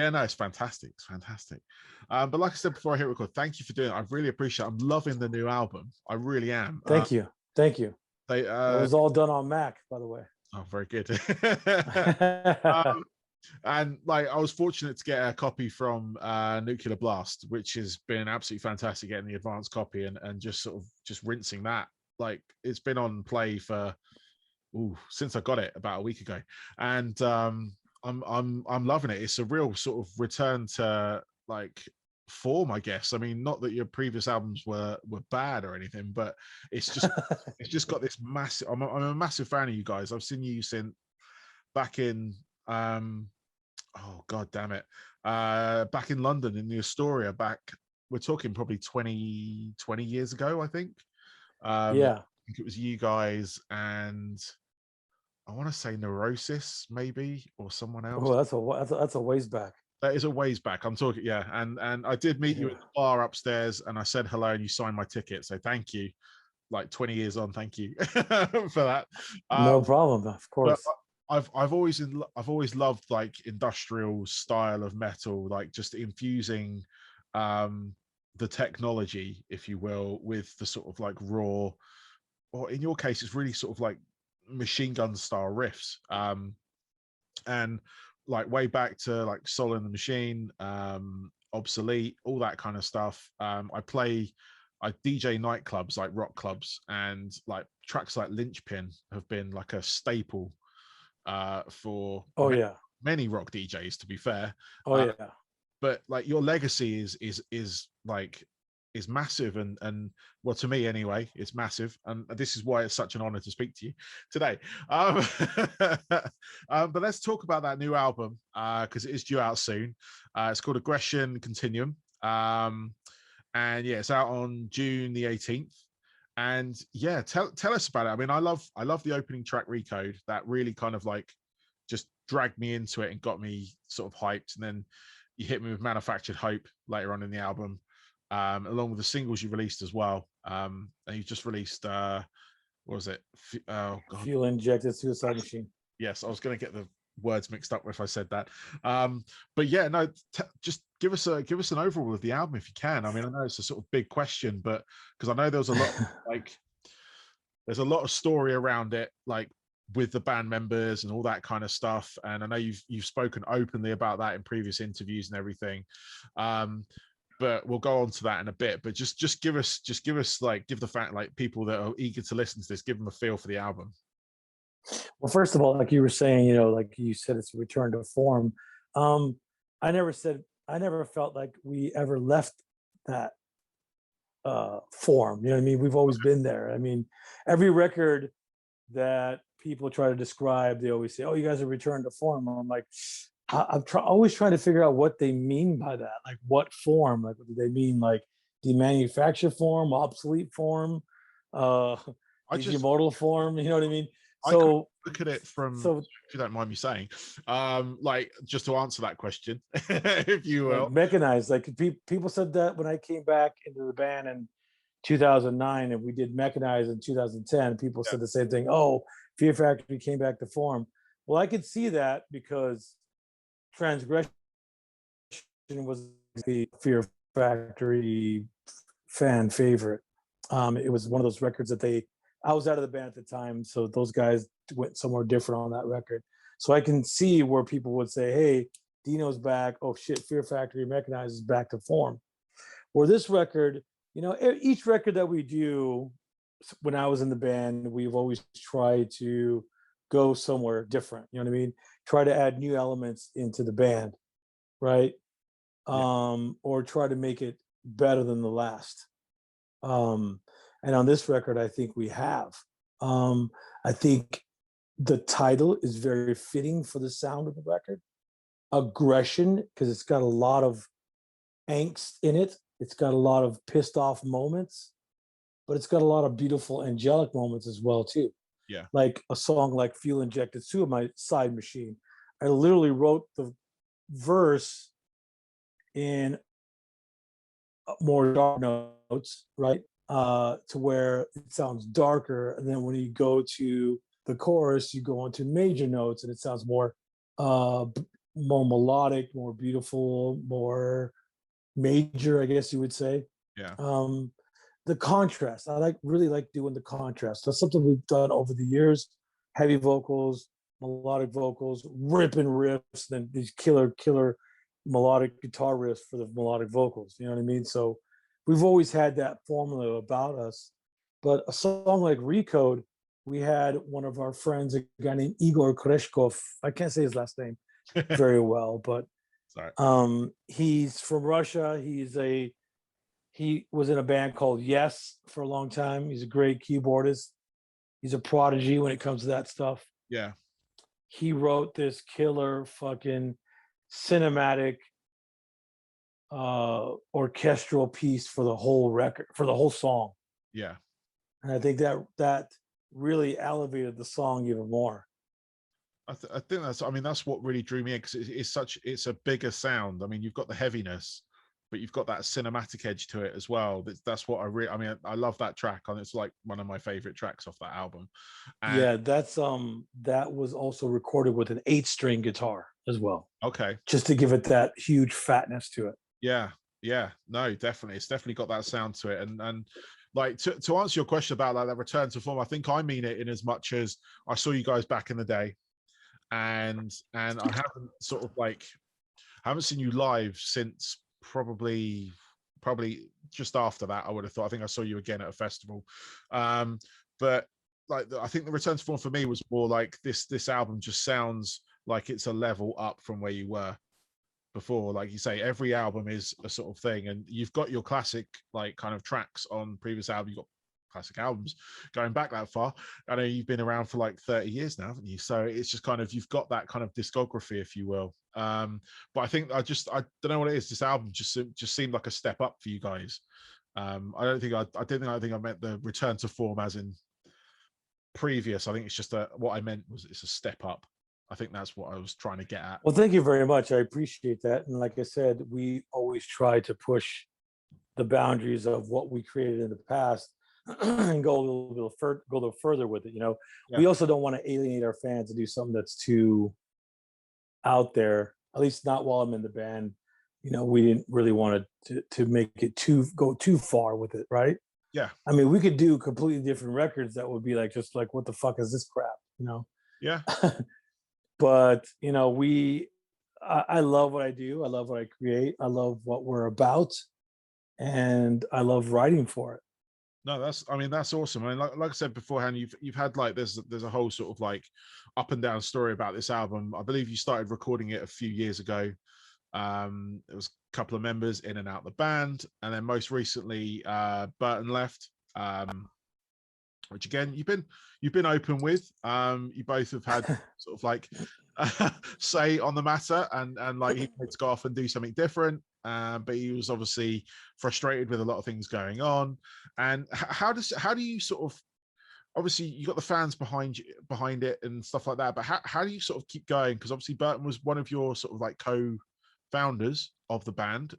Yeah, no, it's fantastic. It's fantastic. But like I said before I hit record, thank you for doing it. I really appreciate it. I'm loving the new album. I really am. Thank you. Thank you. They It was all done on Mac, by the way. Oh, very good. And like I was fortunate to get a copy from Nuclear Blast, which has been absolutely fantastic, getting the advanced copy and just sort of just rinsing that. Like it's been on play for since I got it about a week ago. And I'm loving it. It's a real sort of return to like form, I guess. I mean, not that your previous albums were bad or anything, but it's just got this massive. I'm a massive fan of you guys. I've seen you since back in oh god damn it, back in London in the Astoria. We're talking probably 20 years ago, I think. Yeah, I think it was you guys and I want to say Neurosis, maybe, or someone else. Oh, that's a ways back. That is a ways back. I'm talking, yeah. And I did meet you at the bar upstairs, and I said hello, and you signed my ticket. So thank you. Like 20 years on, thank you for that. No problem, of course. I've always loved like industrial style of metal, like just infusing the technology, if you will, with the sort of like raw, or in your case, it's really sort of like machine gun style riffs, and like way back to like Soul in the Machine, Obsolete, all that kind of stuff. I DJ nightclubs, like rock clubs, and like tracks like Lynchpin have been like a staple for many rock DJs, to be fair. But like your legacy is massive, and well, to me anyway, it's massive, and this is why it's such an honor to speak to you today. But let's talk about that new album, because it is due out soon. It's called Aggression Continuum, and yeah, it's out on June the 18th. And yeah, tell us about it. I mean, I love the opening track, Recode. That really kind of like just dragged me into it and got me sort of hyped, and then you hit me with Manufactured Hope later on in the album, along with the singles you released as well. And you just released what was it? Fuel Injected Suicide Machine. Yes, I was going to get the words mixed up if I said that. But yeah, no, just give us an overall of the album if you can. I mean, I know it's a sort of big question, but because I know there's a lot there's a lot of story around it, like with the band members and all that kind of stuff. And I know you've spoken openly about that in previous interviews and everything. But we'll go on to that in a bit. But just give us like, give the fact, like, people that are eager to listen to this, give them a feel for the album. Well, first of all, like you were saying, like you said, it's a return to form. I never felt like we ever left that form. You know what I mean? We've always been there. I mean, every record that people try to describe, they always say, "Oh, you guys are returned to form." I'm like, always trying to figure out what they mean by that. Like, what form? Like, do they mean like demanufactured form, obsolete form, immortal form? You know what I mean? So look at it from, if you don't mind me saying, like, just to answer that question, if you will. Like mechanized. Like people said that when I came back into the band in 2009 and we did Mechanized in 2010, people said the same thing. Oh, Fear Factory came back to form. Well, I could see that because Transgression was the Fear Factory fan favorite. It was one of those records that I was out of the band at the time, so those guys went somewhere different on that record. So I can see where people would say, "Hey, Dino's back. Oh shit, Fear Factory Mechanized is back to form." Or this record, each record that we do, when I was in the band, we've always tried to go somewhere different. You know what I mean? Try to add new elements into the band, right? Or try to make it better than the last. And on this record, I think we have. I think the title is very fitting for the sound of the record. Aggression, because it's got a lot of angst in it. It's got a lot of pissed off moments, but it's got a lot of beautiful angelic moments as well, too. Yeah. Like a song like Fuel Injected Suicide Machine. I literally wrote the verse in more dark notes, right? To where it sounds darker, and then when you go to the chorus, you go into major notes, and it sounds more more melodic, more beautiful, more major, I guess you would say. Yeah. The contrast, I really like doing the contrast. That's something we've done over the years. Heavy vocals, melodic vocals, ripping riffs, then these killer melodic guitar riffs for the melodic vocals. You know what I mean? So we've always had that formula about us. But a song like Recode, we had one of our friends, a guy named Igor Koreshkov. I can't say his last name very well, but Sorry. he's from Russia. He was in a band called Yes for a long time. He's a great keyboardist. He's a prodigy when it comes to that stuff. Yeah. He wrote this killer fucking cinematic orchestral piece for the whole record, for the whole song. Yeah. And I think that really elevated the song even more. I think that's, I mean, that's what really drew me in, because it's a bigger sound. I mean, you've got the heaviness, but you've got that cinematic edge to it as well. That's what I mean, I love that track, and it's like one of my favorite tracks off that album. And yeah, that was also recorded with an 8-string guitar as well. Okay. Just to give it that huge fatness to it. Yeah. No, definitely. It's definitely got that sound to it. And like, to answer your question about that return to form, I think I mean it in as much as I saw you guys back in the day, and I haven't sort of like, I haven't seen you live since probably just after that. I would have thought. I think I saw you again at a festival, but like, I think the return to form for me was more like this album just sounds like it's a level up from where you were before. Like you say, every album is a sort of thing, and you've got your classic like kind of tracks on previous albums. You've got classic albums going back that far. I know you've been around for like 30 years now, haven't you? So it's just kind of, you've got that kind of discography, if you will. But I think I don't know what it is. This album just seemed like a step up for you guys. I don't think I meant the return to form as in previous. I think it's just what I meant was it's a step up. I think that's what I was trying to get at. Well, thank you very much. I appreciate that. And like I said, we always try to push the boundaries of what we created in the past and go a little further with it. You know, Yeah. We also don't want to alienate our fans and do something that's too out there. At least not while I'm in the band. You know, we didn't really want to make it go too far with it, right? Yeah. I mean, we could do completely different records that would be like, just like, what the fuck is this crap? You know? Yeah. But you know, I love what I do. I love what I create. I love what we're about, and I love writing for it. No, that's awesome. I mean, like I said beforehand, you've had like, there's a whole sort of like up and down story about this album. I believe you started recording it a few years ago. It was a couple of members in and out the band, and then most recently Burton left, which again you've been open with. You both have had sort of like say on the matter, and like, he wanted to go off and do something different, but he was obviously frustrated with a lot of things going on. And how do you sort of, obviously you got the fans behind it and stuff like that, but how do you sort of keep going? Because obviously Burton was one of your sort of like co-founders of the band.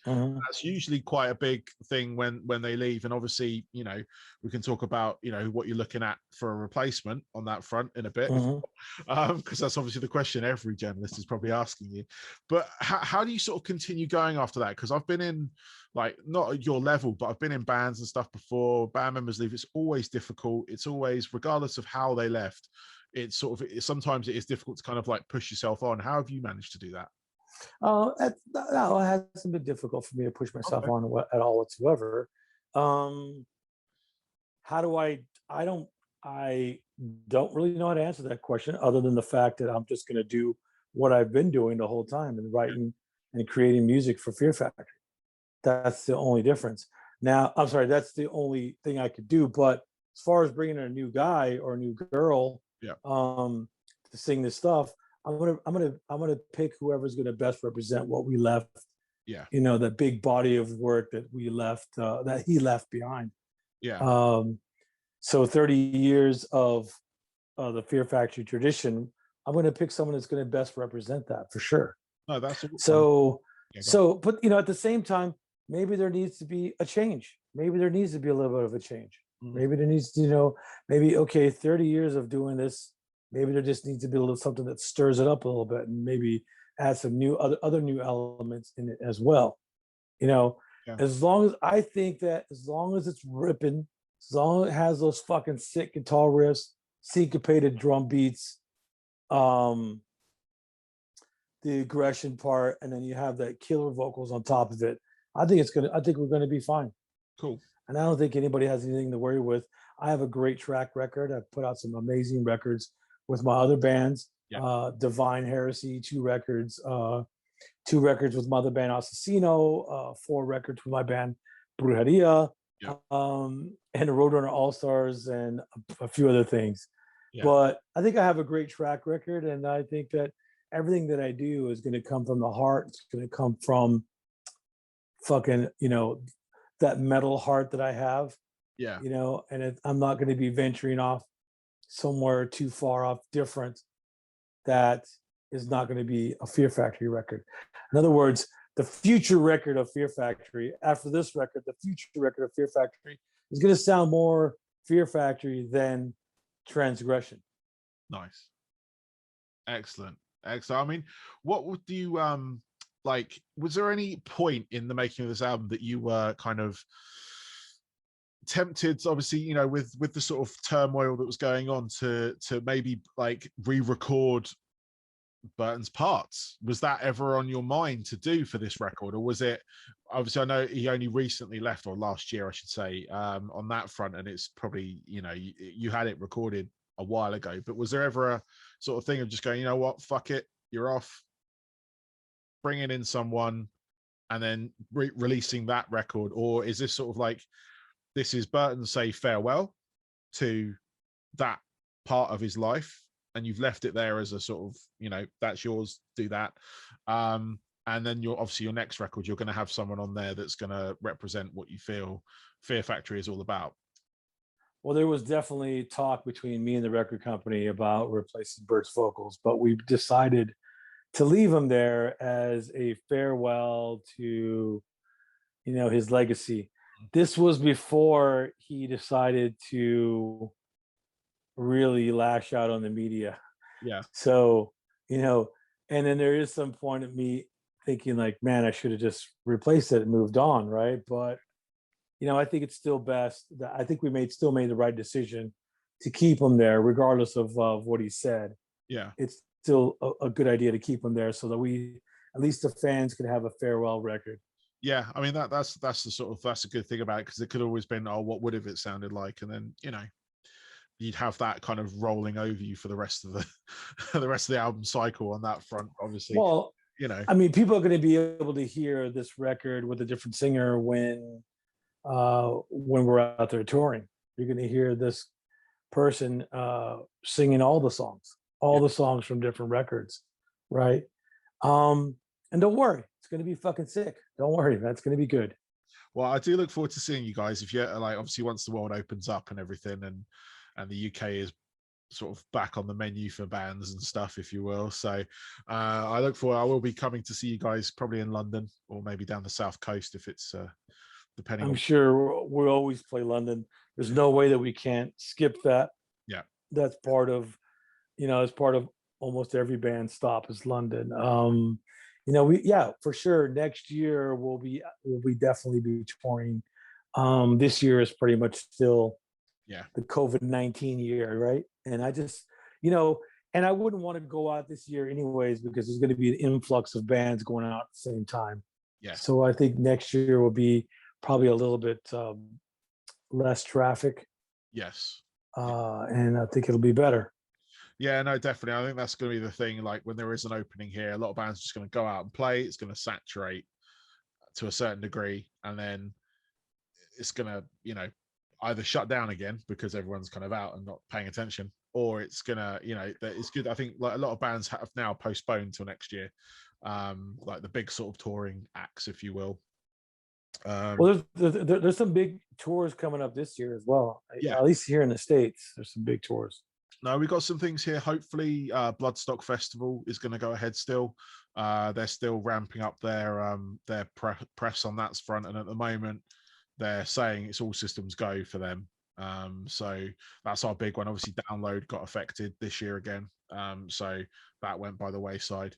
That's usually quite a big thing when they leave. And obviously, you know, we can talk about, you know, what you're looking at for a replacement on that front in a bit, because that's obviously the question every journalist is probably asking you. But how do you sort of continue going after that? Because I've been in, like, not at your level, but I've been in bands and stuff before. Band members leave. It's always difficult. It's always, regardless of how they left, it's sort of, sometimes it is difficult to kind of like push yourself on. How have you managed to do that? No, it hasn't been difficult for me to push myself on at all whatsoever. How do I don't really know how to answer that question, other than the fact that I'm just going to do what I've been doing the whole time, and writing and creating music for Fear Factory. That's the only difference. Now, I'm sorry, that's the only thing I could do. But as far as bringing in a new guy or a new girl, to sing this stuff, I'm gonna pick whoever's gonna best represent what we left. Yeah. You know, the big body of work that we left, that he left behind. Yeah. So 30 years of the Fear Factory tradition, I'm gonna pick someone that's gonna best represent that for sure. No, that's but you know, at the same time, maybe there needs to be a change. Maybe there needs to be a little bit of a change. Maybe there needs to, you know, maybe, okay, 30 years of doing this, maybe there just needs to be a little something that stirs it up a little bit, and maybe add some new other new elements in it as well. You know, Yeah. as long as I think that as long as it's ripping, as long as it has those fucking sick guitar riffs, syncopated drum beats, um, the aggression part, and then you have that killer vocals on top of it. I think we're gonna be fine. Cool. And I don't think anybody has anything to worry with. I have a great track record. I've put out some amazing records with my other bands. Yeah. Divine Heresy, 2 records, 2 records with my other band Assassino, 4 records with my band Brujeria, Yeah. and the Roadrunner All Stars, and a few other things. Yeah. But I think I have a great track record, and I think that everything that I do is going to come from the heart. It's going to come from fucking, that metal heart that I have, Yeah. and I'm not going to be venturing off somewhere too far off different that is not going to be a Fear Factory record. In other words, the future record of Fear Factory, after this record, the future record of Fear Factory is going to sound more Fear Factory than Transgression. Nice. Excellent. I mean, what would you like, was there any point in the making of this album that you were kind of tempted, obviously, with the sort of turmoil that was going on, to maybe like re-record Burton's parts? Was that ever on your mind to do for this record, or was it, obviously I know he only recently left, or last year I should say, on that front, and it's probably, you had it recorded a while ago, but was there ever a sort of thing of just going, you know what, fuck it, you're off, bringing in someone and then releasing that record? Or is this sort of like, this is Burton say farewell to that part of his life, and you've left it there as a sort of, that's yours, do that, and then your next record, you're going to have someone on there that's going to represent what you feel Fear Factory is all about? Well, there was definitely talk between me and the record company about replacing Bert's vocals, but we decided to leave him there as a farewell to, his legacy. This was before he decided to really lash out on the media. Yeah. So, and then there is some point of me thinking like, man, I should have just replaced it and moved on, right? But I think it's still best. I think we still made the right decision to keep him there, regardless of what he said. Yeah. It's still a good idea to keep him there so that at least the fans could have a farewell record. Yeah, I mean that's a good thing about it, because it could always been, oh, what would have it sounded like, and then you'd have that kind of rolling over you for the rest of the album cycle on that front, obviously. Well, I mean, people are going to be able to hear this record with a different singer when we're out there touring. You're going to hear this person singing all the songs from different records, right? And don't worry, it's going to be fucking sick. Don't worry, that's going to be good. Well, I do look forward to seeing you guys, if you're like, obviously once the world opens up and everything, and the UK is sort of back on the menu for bands and stuff, if you will. So I will be coming to see you guys, probably in London, or maybe down the south coast, if it's depending. I'm sure we'll always play London. There's no way that we can't skip that. Yeah, that's part of it's part of almost every band stop is London. For sure next year we'll definitely be touring. This year is pretty much still the COVID-19 year, right? And I just and I wouldn't want to go out this year anyways, because there's going to be an influx of bands going out at the same time. So I think next year will be probably a little bit less traffic. And I think it'll be better. Yeah, no, definitely. I think that's going to be the thing. Like, when there is an opening here, a lot of bands are just going to go out and play. It's going to saturate to a certain degree, and then it's going to, either shut down again because everyone's kind of out and not paying attention, or it's going to, it's good. I think like a lot of bands have now postponed till next year, like the big sort of touring acts, if you will. Well, there's some big tours coming up this year as well. Yeah, at least here in the States, there's some big tours. No, we got some things here. Hopefully, Bloodstock Festival is going to go ahead still. They're still ramping up their press on that front, and at the moment, they're saying it's all systems go for them. So that's our big one. Obviously, download got affected this year again, so that went by the wayside.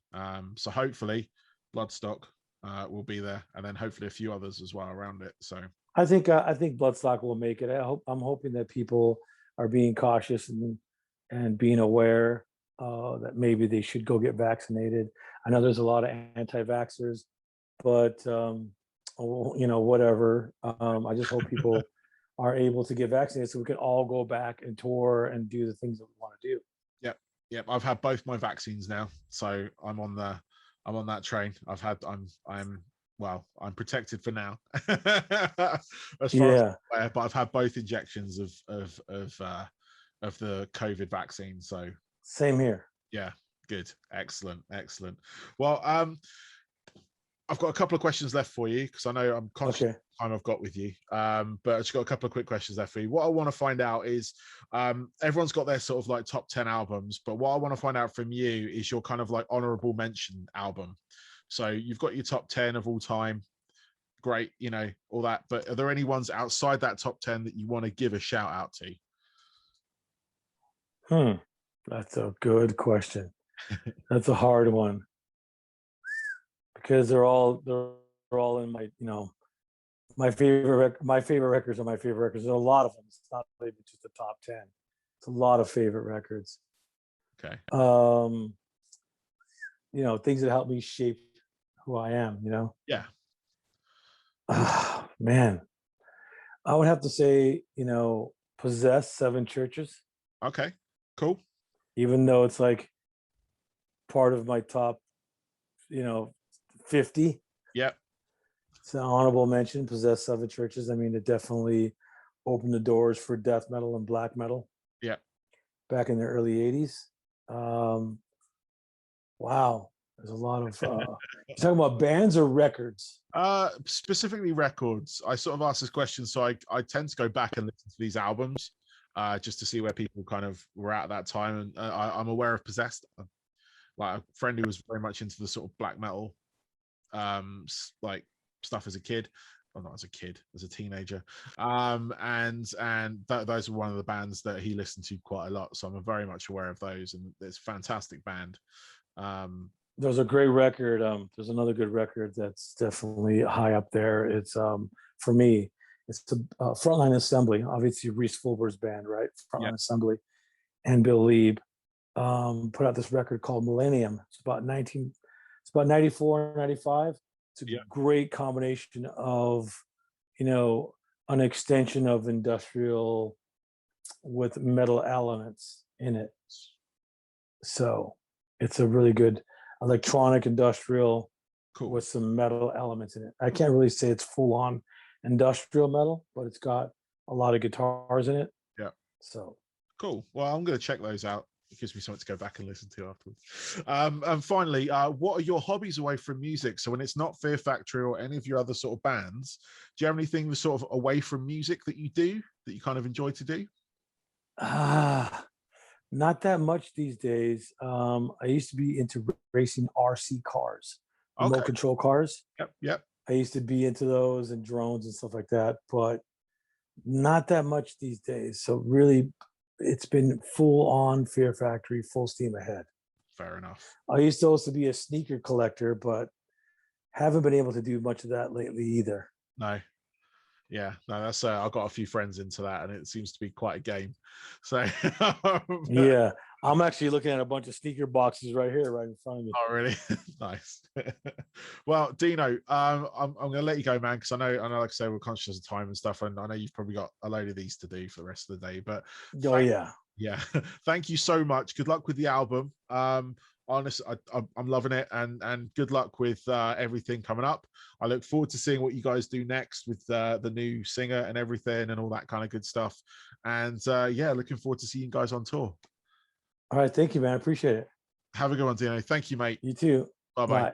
So hopefully, Bloodstock will be there, and then hopefully a few others as well around it. So I think Bloodstock will make it. I'm hoping that people are being cautious and being aware that maybe they should go get vaccinated. I know there's a lot of anti-vaxxers, but whatever. I just hope people are able to get vaccinated so we can all go back and tour and do the things that we want to do. Yep. I've had both my vaccines now, so I'm on that train. I'm protected for now. As far as I'm aware, but I've had both injections of the COVID vaccine. So same here. Yeah, good, excellent. Well, I've got a couple of questions left for you because I know I'm conscious of the time I've got with you. But I've just got a couple of quick questions left for you. What I want to find out is, everyone's got their sort of like top 10 albums, but what I want to find out from you is your kind of like honorable mention album. So you've got your top 10 of all time, great, all that. But are there any ones outside that top 10 that you want to give a shout out to? That's a good question. That's a hard one. Because they're all in my my favorite records are my favorite records. There's a lot of them. It's not even just the top 10. It's a lot of favorite records. Okay. Things that help me shape who I am. Yeah. Man, I would have to say Possess, Seven Churches. Okay. Cool. Even though it's like part of my top 50. Yep. It's an honorable mention. Possess, Seven Churches. I mean, it definitely opened the doors for death metal and black metal. Yeah. Back in the early 80s. Wow. There's a lot of you're talking about bands or records? Specifically records. I sort of asked this question, so I tend to go back and listen to these albums just to see where people kind of were at that time. And I'm aware of Possessed. Like a friend who was very much into the sort of black metal like stuff as a kid, well, not as a kid, as a teenager, and those were one of the bands that he listened to quite a lot, so I'm very much aware of those, and it's a fantastic band. There's a great record. There's another good record that's definitely high up there. It's for me, it's the Frontline Assembly, obviously Reese Fulber's band, right? Frontline Assembly, and Bill Lieb put out this record called Millennium. It's about 94, 95. It's a great combination of, an extension of industrial with metal elements in it. So it's a really good electronic industrial with some metal elements in it. I can't really say it's full on industrial metal, but it's got a lot of guitars in it. Yeah. So cool. Well, I'm going to check those out. It gives me something to go back and listen to afterwards. And finally, what are your hobbies away from music? So when it's not Fear Factory or any of your other sort of bands, do you have anything sort of away from music that you do that you kind of enjoy to do? Not that much these days. I used to be into racing RC cars, remote control cars. Yep. I used to be into those and drones and stuff like that, but not that much these days. So really, it's been full on Fear Factory, full steam ahead. Fair enough. I used to also be a sneaker collector, but haven't been able to do much of that lately either. No. Yeah, no, that's I've got a few friends into that, and it seems to be quite a game. So yeah, I'm actually looking at a bunch of sneaker boxes right here, right in front of me. Oh, really? Nice. Well, Dino, I'm going to let you go, man, because I know, like I say, we're conscious of time and stuff, and I know you've probably got a load of these to do for the rest of the day. But yeah, thank you so much. Good luck with the album. Honestly, I'm loving it, and good luck with everything coming up. I look forward to seeing what you guys do next with the new singer and everything and all that kind of good stuff. And looking forward to seeing you guys on tour. All right, thank you, man. I appreciate it. Have a good one, Dino. Thank you, mate. You too. Bye-bye. Bye.